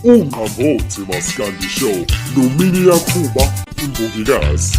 Ungqambothi Maskandi Show noMini Yakhuba imbongikazi.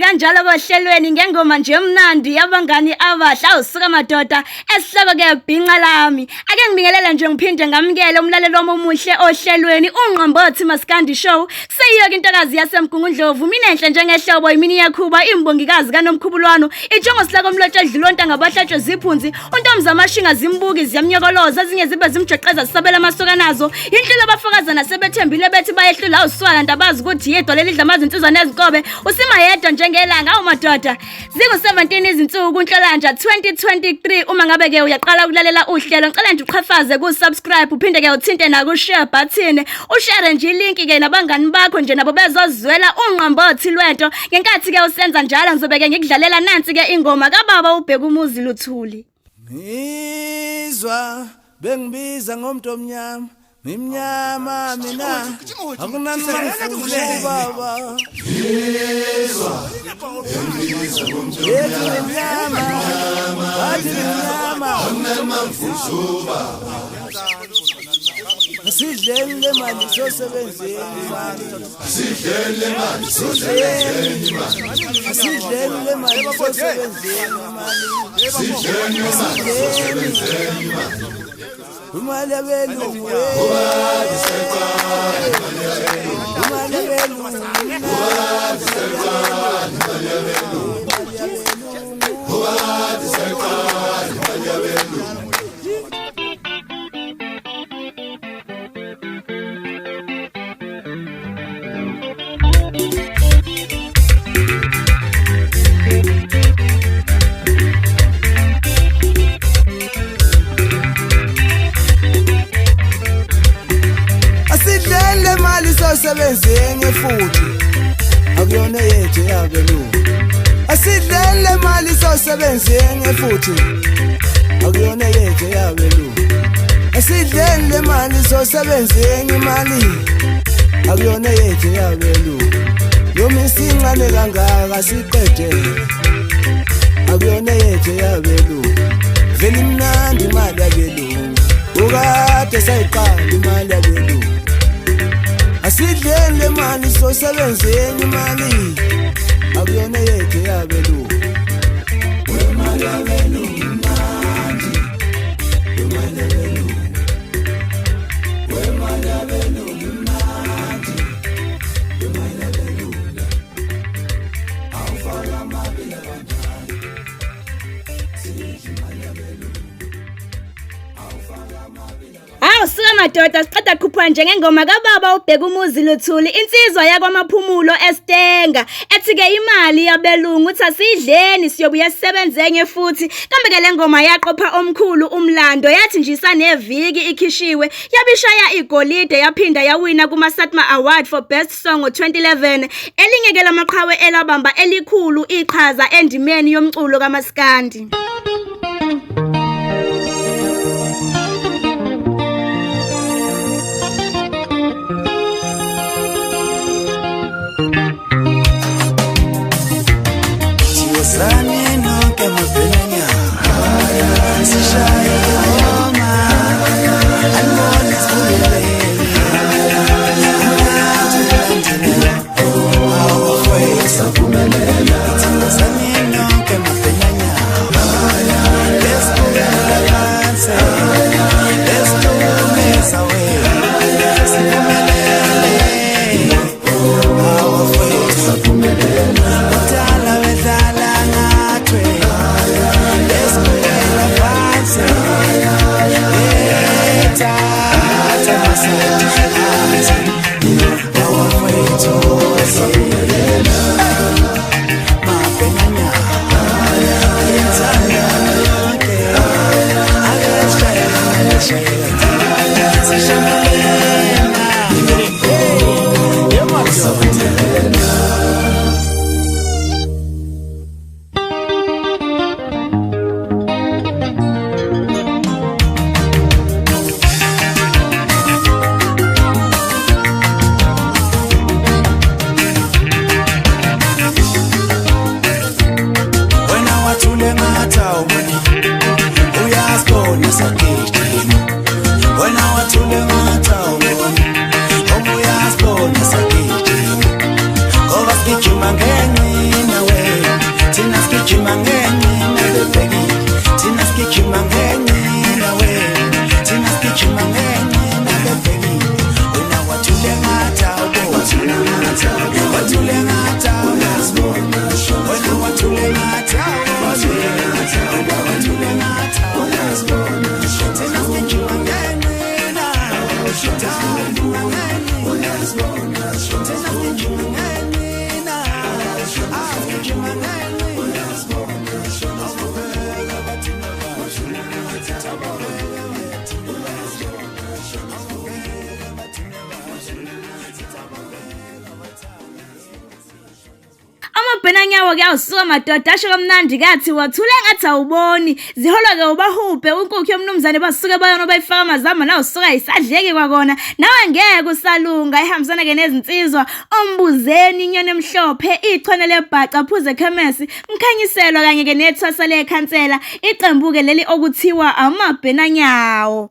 Kanjalo kohlelweni ngengoma nje emnandi yabangani abahle awusuka madoda esihloko ke bhinqa lami ake ngibingelele nje ngiphinde ngamukele umlaleli wami omuhle ohlelweni Ungqambothi Maskandi Show kuseyiyo intokazi yasemgungundlovu mina enhle njengehlobo imini yakhuba imbongikazi kaNomkhubulwano ijongo silako mlotshe edlulonta ngabahlatshwe ziphunzi untomza amashinga zimbuki ziyamnyokoloza ezinye zibe zimjeqeza sisabela amasoka nazo inhlelo abafakaza nasebethembile bethi bayehlula uswala ndabazi ukuthi yedwa leli dlama izinsizwa nezinkobe usima yedwa njengelanga awumadoda zingu-17 izinsuku kuNhlolanja 2023 uma ngabe ke uyaqala ukulalela uhlelo ngicela nje uqhafaze ku-subscribe uphinde ke uthinte na ku-share button ushare nje ilink ke nabangani bakho nje nabo bezozwela ungqambothi lwento ngenkathi ke usenza njalo ngizobe ke ngikudlalela nansi ke ingoma kababa ubheka umuzi Luthuli ngizwa bengibiza ngomuntu omnyama Mimnyama mina akunani mangifuna baba Yezwa mimnyama bathi mimnyama akunani mangifuna baba Sidlele le mali sosebenzeni mali Sidlele le mali sosebenzeni mali Sidlele le mali sosebenzeni mali Sidlele le mali sosebenzeni mali Umali abelu umali abelu sosebenza enye futhi akuyona yethu yabelungu asidlele mali sosebenza enye futhi akuyona yethu yabelungu asidlele mali sosebenza enye imali akuyona yethu yabelungu noma isincane kangaka siqede akuyona yethu yabelungu vele imnandi imali yabelungu ukade sayiqala imali yabelungu asidlele mali sosebenza enye imali akuyona yethu yabelungu wemali yabelungu imnandi wemali yabelungu wemali yabelungu imnandi wemali yabelungu awufaka amabili abantwana sidla imali yabelungu awufaka amabili. Awusika madoda siqeda qhuphwa njengengoma kababa ubheka umuzi Luthuli insizwa yakwamaphumulo eStenga ethi ke imali yabelungu uthi asidleni siyobuya sisebenze enye futhi kambe ke le ngoma yaqopha omkhulu umlando yathi nje isaneviki ikhishiwe yabishaya igolide yaphinda yawina kuma Satma Award for Best Song ngo2011 elinye ke lamaqhawe elabamba elikhulu iqhaza endimeni yomculo kaMaskandi. Benanyawo ke awusuka madoda asho kamnandi kathi wathule ngathi awuboni ziholwa ke ubahubhe unkukhu yomnumzane basuke bayona bayifaka amazama nawo usuka isadleki kwakona nawe ngeke usalunga ihambisana ke nezinsizwa ombuzeni inyoni emhlophe ichwane lebhaca phuze khemesi mkhanyiselwa kanye ke nethwasa lekhansela iqembu ke leli okuthiwa amaBhenanyawo.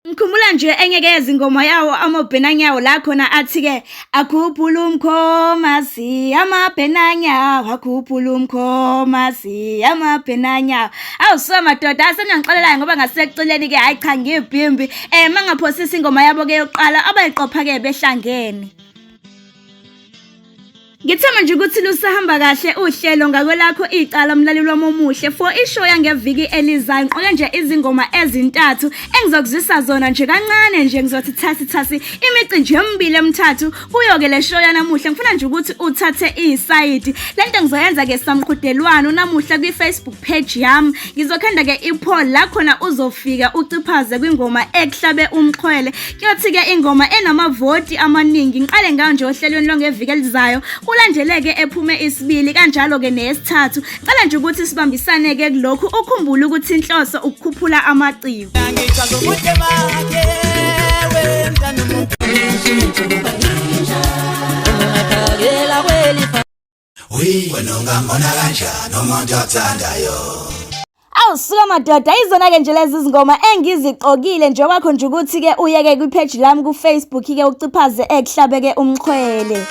Mkhumula nje enye ke izingoma yawo amaBhenanyawo la khona athi ke akhuphula umkhomasi amaBhenanyawo akhuphula umkhomasi amaBhenanyawo awusuka madoda asenangixolela ngoba ngaseceleni ke hayi cha ngibhimbi mangaphosisa ingoma yabo ke yokuqala abayiqopha ke behlangene Ngithema nje ukuthi lusahamba kahle uhlelo ngakwelakho icala mlaleli wami omuhle for ishow yangeviki elizayo ngiqoke nje izingoma ezintathu engizokuzisa zona nje kancane nje ngizothi thasi imici nje emibili emithathu kuyo-ke le show yanamuhla ngifuna nje ukuthi uthathe isayidi lento ngizoyenza ke samqhudelwano namuhla kwi-Facebook page yami ngizokhanda-ke ipoll la khona uzofika uciphaze kwingoma ekuhlabe umxhwele kuyothi-ke ingoma enamavoti amaningi ngiqale ngayo nje ohlelweni lwangeviki elizayo kulandeleke ephume isibili kanjalo-ke neyesithathu cala nje ukuthi sibambisane-ke kulokhu ukhumbule ukuthi inhloso ukukhuphula amaciko wena ungambona kanjani umuntu othandayo awusuka madoda izona-ke nje lezi zingoma engiziqokile njengokwakho nje ukuthi-ke uye-ke kwipheji lami ku-Facebook-ke uciphaze ekuhlabe-ke umxhwele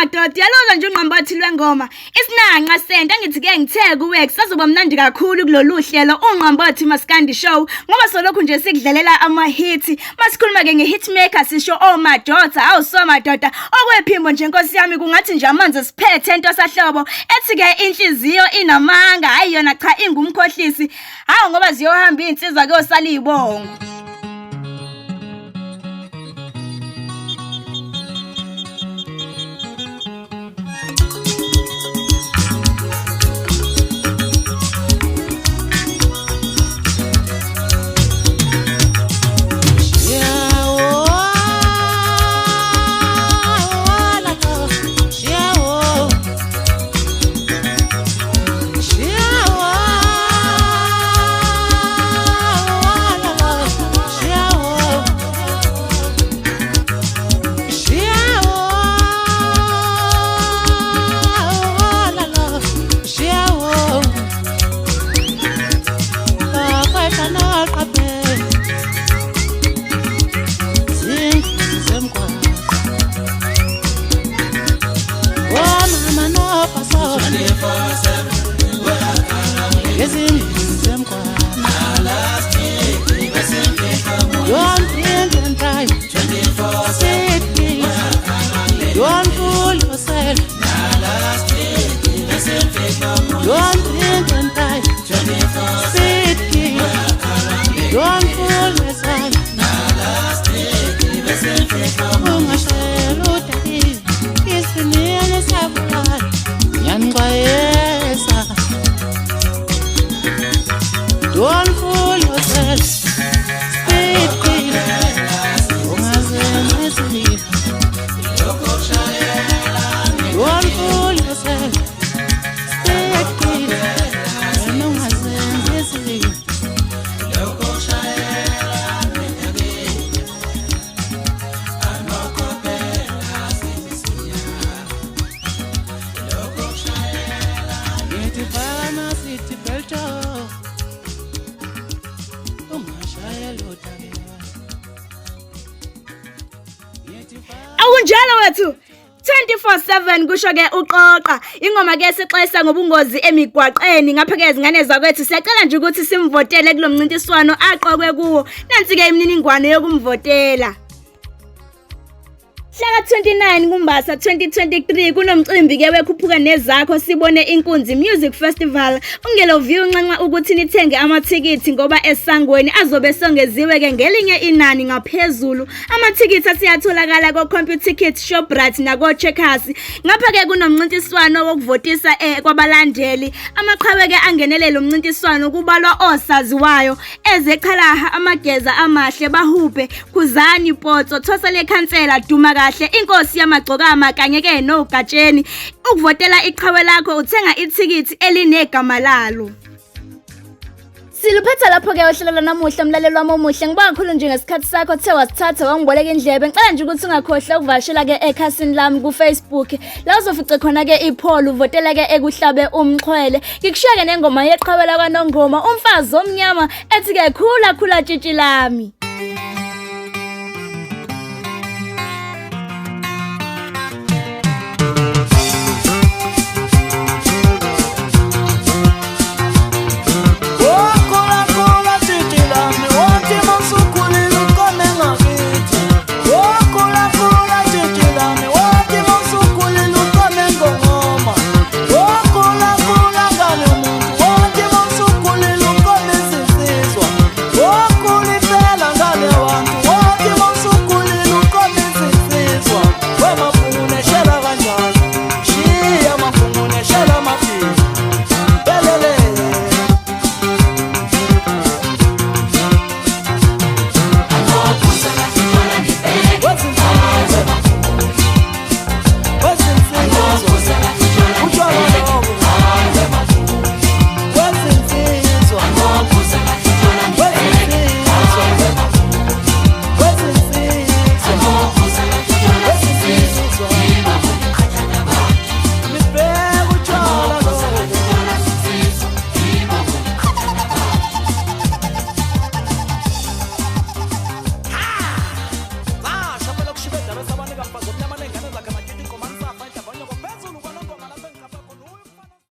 madoda yaloza nje unqambathi lwengoma isinanqa senta ngithi-ke ngithe kuwe kusazoba mnandi kakhulu kulolu hlelo unqambathi maskandi show ngoba solokhu nje sikudlalela ama-hit masikhuluma-ke nge-hitmaker sisho madoda awuso madoda okwephimbo nje nkosi yami kungathi nje amanzi siphethe ento sahlobo ethi-ke inhliziyo inamanga hayi yona cha ingumkhohlisi hawu ngoba ziyohamba iy'nsizwa kuyosala iy'bongo bafowethu 24/7 kusho ke uqoqa ingoma ke sixwayisa ngobungozi emigwaqeni ngapha ke izingane zakwethu siyacela nje ukuthi simvotele kulomncintiswano aqokwe kuwo nansi ke imininingwane yokumvotela. Mhla ka-29 kuMbasa 2023 kunomcimbi ke wekhuphuka nezakho sibone inkunzi Music Festival. Ungeloviwe unxenxa ukuthi nithenge amathikithi ngoba esangweni azobe songeziwe ke ngelinye inani ngaphezulu. Amathikithi asiyatholakala ko-Computer Ticket, Shoprite nako Checkers. Ngapha ke kunomncintiswano wokuvotisa kwabalandeli. Amaqhawe ke angenelele umncintiswano kubalwa osaziwayo ezeqhalaha amageza amahle bahube Khuzani Potso Thosele Khansela Duma kahle inkosi yamagcokama kanye ke nogatsheni. Ukuvotela iqhawe lakho uthenga ithikithi elinegama lalo. Siluphetha lapho ke ohlelo namuhla umlaleli wami omuhle ngibonga kakhulu nje ngesikhathi sakho the wasithatha wangiboleka indlebe. Ngicela nje ukuthi ungakhohlwa ukuvashela ke ekhasini lami ku Facebook la uzofica khona ke ipoll uvotela ke ekuhlabe umxhwele. Ngikushiyeke nengoma yeqhawe la kwaNongoma umfazi omnyama ethi ke khula tshitshi lami.